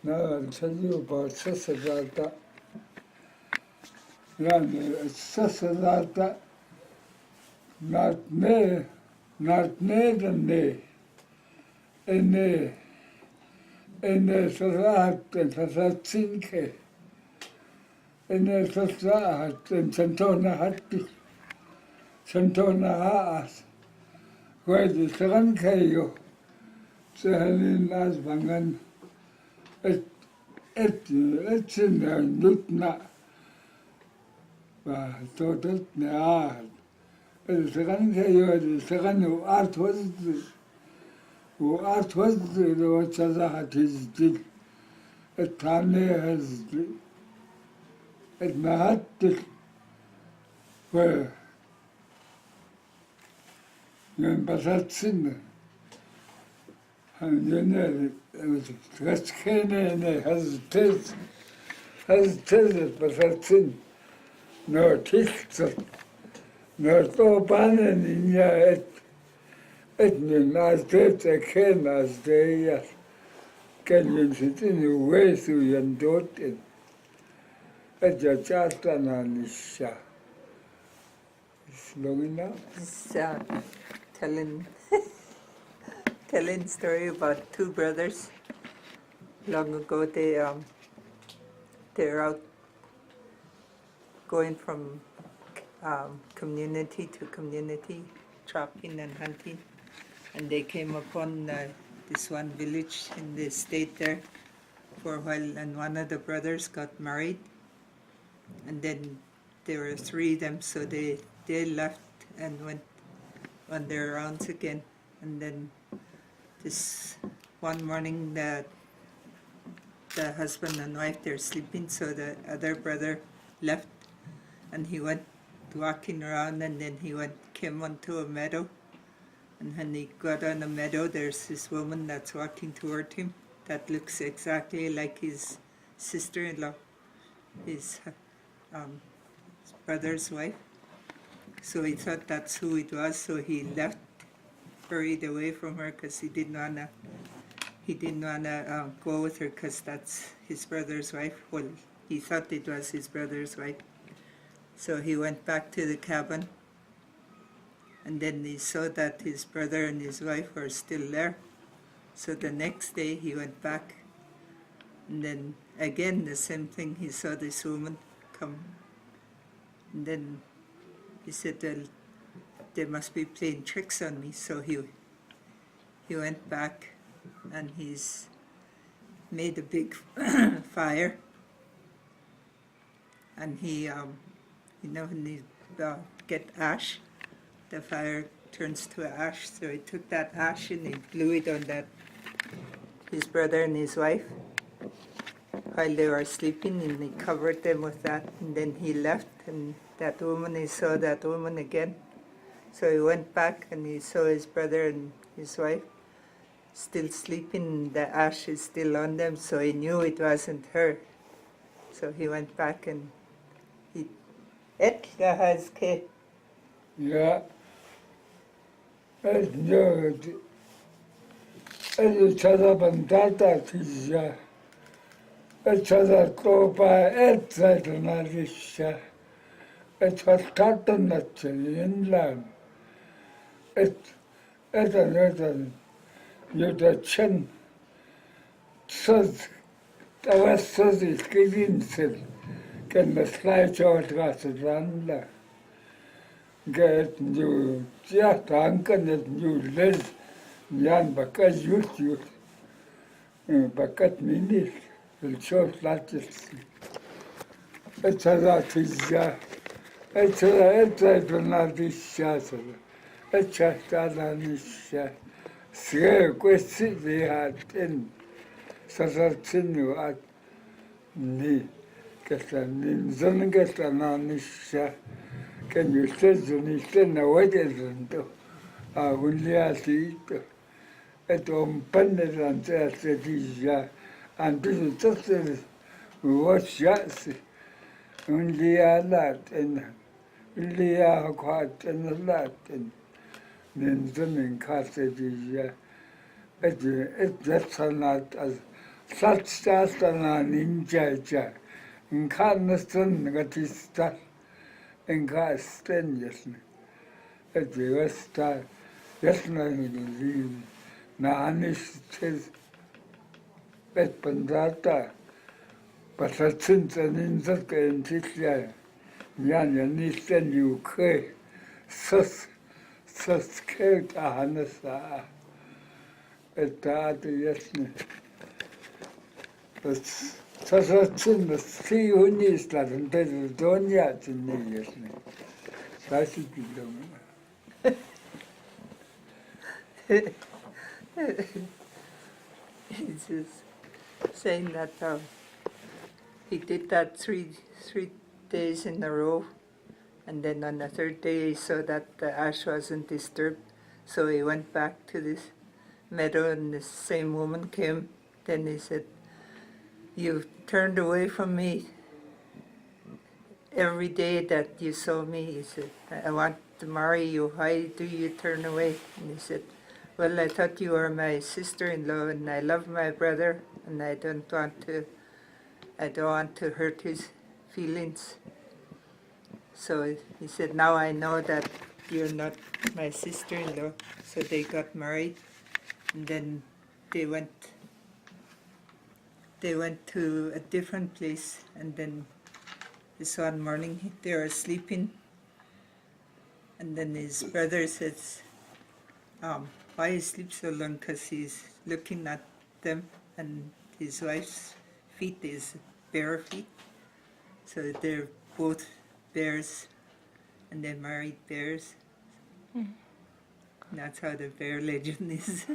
Now I'll tell you about Sasadata. Sasadata, not ne than ne. Ene Sasahat and Sasatsinke. Ene Sasahat and Santona Hatti. Santona Haas. Where the Sarankayo. Sahalin Las Bangan. It's in the Nutna. Total Naad. The second the second art was the art was the Chazahat is did. A Tane has at Mahat where in Basatsin and then it was Raskane and has taste Basatsin. No text, no topan in ya et as dead a ken as they can you sit in the way through your daughter at your chatan and Isha. It's long enough. It's telling story about two brothers. Long ago, they're out going from community to community, trapping and hunting, and they came upon this one village and they stayed there for a while, and one of the brothers got married, and then there were three of them, so they left and went on their rounds again. And then this one morning the husband and wife, they're sleeping, so the other brother left and he went walking around, and then came onto a meadow, and when he got on the meadow, there's this woman that's walking toward him that looks exactly like his sister-in-law, his brother's wife. So he thought that's who it was, so he left, hurried away from her because he didn't wanna go with her because that's his brother's wife. Well, he thought it was his brother's wife. So he went back to the cabin, and then he saw that his brother and his wife were still there. So the next day he went back, and then again the same thing, he saw this woman come. And then he said, well, they must be playing tricks on me. So he went back, and he's made a big fire, and he when you get ash, the fire turns to ash. So he took that ash and he blew it on his brother and his wife while they were sleeping, and he covered them with that. And then he left, and he saw that woman again. So he went back and he saw his brother and his wife still sleeping. The ash is still on them, so he knew it wasn't her. So he went back and he ate the husky. Yeah. It's good. It's a bandata tisha. It's a copa, it's a narisha. It's a cotton nut in land. It's another, you're the chin. Says, the West says it's getting sick. Can the slide out gas run there? Get you, yeah, Tankan and you live, Yan Bakas you, Bakat Minis, will show flattish. It's a lot is, it's a not this shot. It's a Tananisha. Sir, question they had in Sasatinu at me. Get an in get an anisha. Can you say the Nishan away? Only as it at Pendant and says, and this is just what yes. Only a lot and only a quite and a lot and then in cottage. It's just not as Satstana ninja, in Carneston, Gatista, in Carsten, yes. At the West, yes, Nanish says, at Pandata, but at since an insect and Titia, Yan Yanistan, you cray, sus scared Hanasa. At that, yes. Sasachin, see who needs that, and there's Donia to me, yes. That's it. He's just saying that he did that three days in a row, and then on the third day he saw that the ash wasn't disturbed, so he went back to this meadow, and the same woman came. Then he said, "You've turned away from me every day that you saw me." He said, "I want to marry you. Why do you turn away?" And he said, "Well, I thought you were my sister-in-law, and I love my brother, and I don't want to hurt his feelings." So he said, "Now I know that you're not my sister-in-law." So they got married, and then they went to a different place, and then this one morning they were sleeping, and then his brother says, "Why he sleeps so long?" Because he's looking at them, and his wife's feet is bare feet, so they're both bears, and they married bears. That's how the bear legend is.